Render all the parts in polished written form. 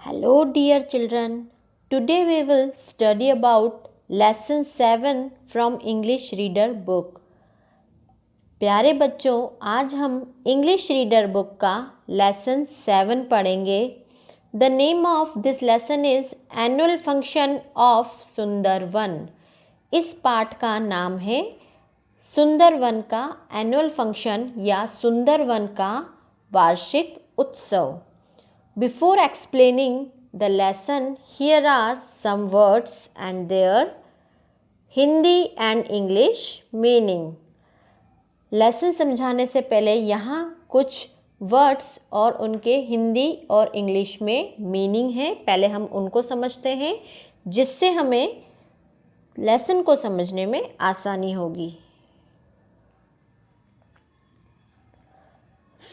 Hello, dear children. Today we will study about lesson 7 from English Reader book. प्यारे बच्चों, आज हम English reader book का lesson 7 पढ़ेंगे. The name of this lesson is annual function of Sundarvan. इस पाठ का नाम है सुंदरवन का एनुअल फंक्शन या सुंदरवन का वार्षिक उत्सव. Before explaining the lesson, here are some words and their Hindi and English meaning. Lesson समझाने से पहले यहाँ कुछ वर्ड्स और उनके हिंदी और इंग्लिश में मीनिंग है. पहले हम उनको समझते हैं जिससे हमें लेसन को समझने में आसानी होगी.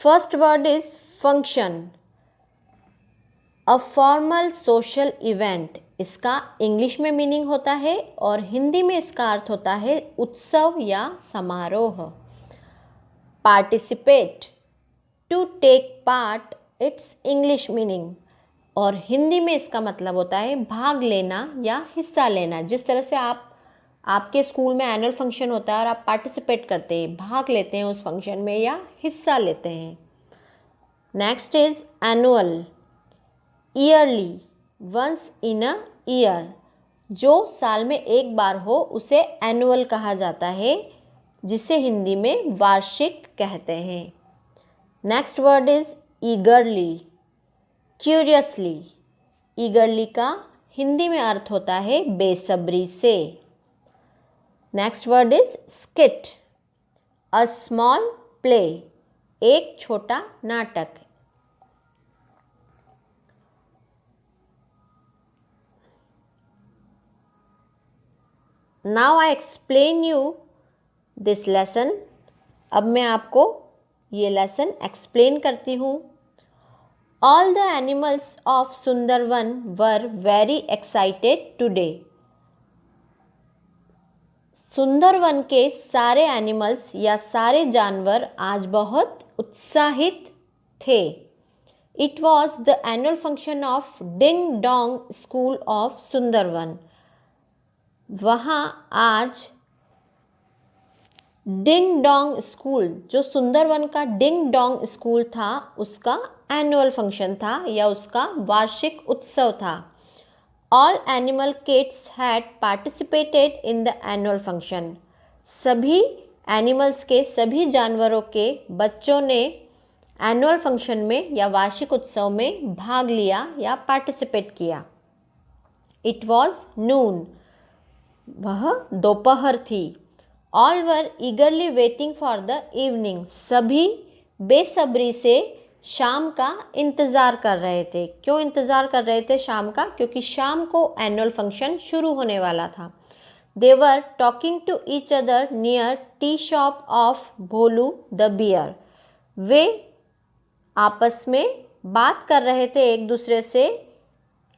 First word is function. A formal social event. इसका इंग्लिश में मीनिंग होता है और हिंदी में इसका अर्थ होता है उत्सव या समारोह. Participate, to take part, it's English meaning. और हिंदी में इसका मतलब होता है भाग लेना या हिस्सा लेना. जिस तरह से आपके स्कूल में एनुअल फंक्शन होता है और आप पार्टिसिपेट करते हैं, भाग लेते हैं उस फंक्शन में या हिस्सा लेते हैं. Next is annual. Yearly, once in a year. जो साल में एक बार हो उसे एनुअल कहा जाता है, जिसे हिंदी में वार्षिक कहते हैं. Next word is ईगरली, curiously. ईगरली का हिंदी में अर्थ होता है बेसब्री से. Next word is skit. A small play, एक छोटा नाटक. Now I explain you this lesson. अब मैं आपको ये लेसन एक्सप्लेन करती हूँ. All the animals of Sundarban were very excited today. Sundarban के सारे एनिमल्स या सारे जानवर आज बहुत उत्साहित थे. It was the annual function of Ding Dong School of Sundarban. वहाँ आज डिंग डोंग स्कूल, जो सुंदरवन का डिंग डोंग स्कूल था, उसका एनुअल फंक्शन था या उसका वार्षिक उत्सव था. All animal kids had participated in the annual function. सभी एनिमल्स के, सभी जानवरों के बच्चों ने एनुअल फंक्शन में या वार्षिक उत्सव में भाग लिया या पार्टिसिपेट किया. इट वॉज नून. वह दोपहर थी. All were ईगरली waiting for the evening. सभी बेसब्री से शाम का इंतज़ार कर रहे थे. क्यों इंतज़ार कर रहे थे शाम का? क्योंकि शाम को एनुअल फंक्शन शुरू होने वाला था. They were talking to each other near tea shop of Bholu the bear. वे आपस में बात कर रहे थे एक दूसरे से.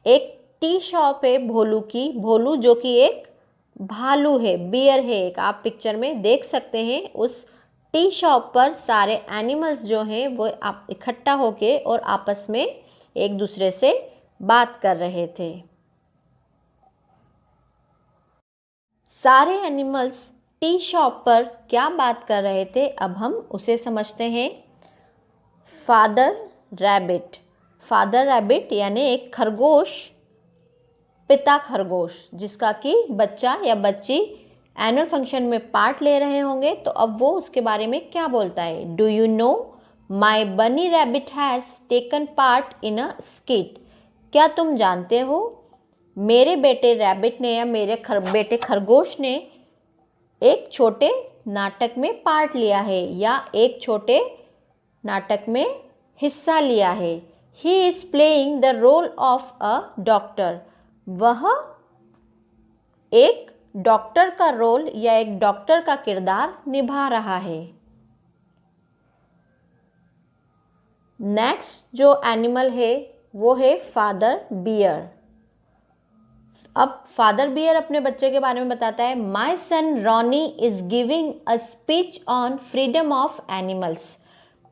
एक टी शॉप है भोलू की. भोलू जो कि एक भालू है, बियर है एक. आप पिक्चर में देख सकते हैं. उस टी शॉप पर सारे एनिमल्स जो हैं वो आप इकट्ठा होके और आपस में एक दूसरे से बात कर रहे थे. सारे एनिमल्स टी शॉप पर क्या बात कर रहे थे, अब हम उसे समझते हैं. Father rabbit. फादर रैबिट यानी एक खरगोश, पिता खरगोश, जिसका कि बच्चा या बच्ची एनुअल फंक्शन में पार्ट ले रहे होंगे. तो अब वो उसके बारे में क्या बोलता है. डू यू नो माई बनी rabbit has taken part in a skit. क्या तुम जानते हो मेरे बेटे रैबिट ने या मेरे बेटे खरगोश ने एक छोटे नाटक में पार्ट लिया है या एक छोटे नाटक में हिस्सा लिया है. He is playing the role of a doctor. वह एक डॉक्टर का रोल या एक डॉक्टर का किरदार निभा रहा है. नेक्स्ट जो एनिमल है वो है फादर बियर. अब फादर बियर अपने बच्चे के बारे में बताता है. My son Ronnie is giving a speech on freedom of animals.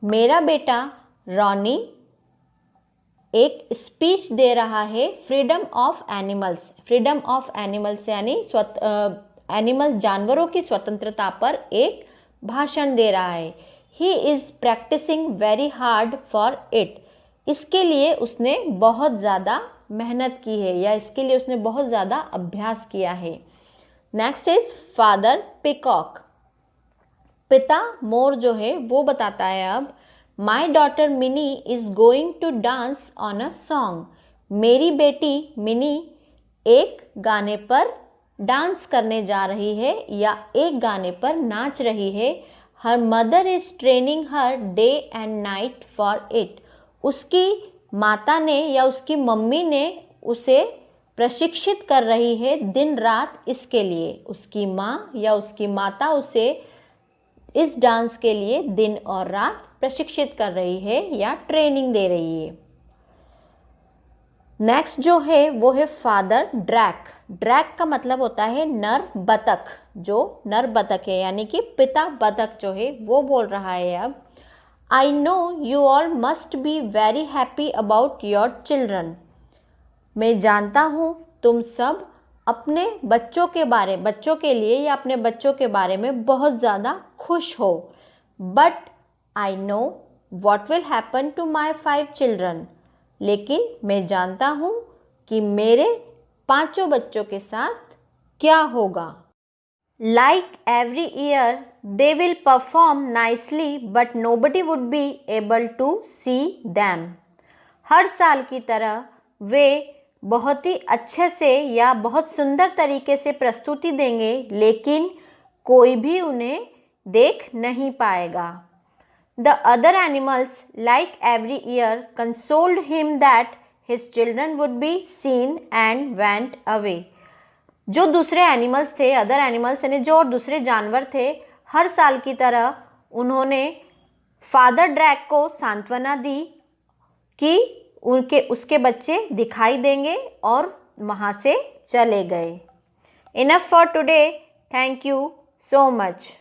मेरा बेटा रॉनी एक स्पीच दे रहा है freedom of animals. Freedom of animals यानी एनिमल्स जानवरों की स्वतंत्रता पर एक भाषण दे रहा है। He is practising very hard for it. इसके लिए उसने बहुत ज़्यादा मेहनत की है या इसके लिए उसने बहुत ज़्यादा अभ्यास किया है। Next is father peacock. पिता मोर जो है वो बताता है अब, my daughter Mini is going to dance on a song. मेरी बेटी मिनी एक गाने पर डांस करने जा रही है या एक गाने पर नाच रही है। Her mother is training her day and night for it. उसकी माता ने या उसकी मम्मी ने उसे प्रशिक्षित कर रही है दिन रात इसके लिए। उसकी माँ या उसकी माता उसे इस डांस के लिए दिन और रात प्रशिक्षित कर रही है या ट्रेनिंग दे रही है। नेक्स्ट जो है वो है फादर ड्रैक। ड्रैक का मतलब होता है नर बतख। जो नर बतख है यानी कि पिता बतख जो है वो बोल रहा है अब, I know you all must be very happy about your children. मैं जानता हूँ तुम सब अपने बच्चों के लिए या अपने बच्चों के बारे में बहुत ज़्यादा खुश हो। But I know what will happen to my 5 children. लेकिन मैं जानता हूँ कि मेरे 5 बच्चों के साथ क्या होगा। Like every year they will perform nicely but nobody would be able to see them. हर साल की तरह वे बहुत ही अच्छे से या बहुत सुंदर तरीके से प्रस्तुति देंगे लेकिन कोई भी उन्हें देख नहीं पाएगा। The other animals, like every year, consoled him that his children would be seen and went away. जो दूसरे एनिमल्स थे, अदर एनिमल्स यानी जो और दूसरे जानवर थे, हर साल की तरह उन्होंने फादर ड्रैक को सांत्वना दी कि उसके बच्चे दिखाई देंगे और वहाँ से चले गए। Enough for today. Thank you so much.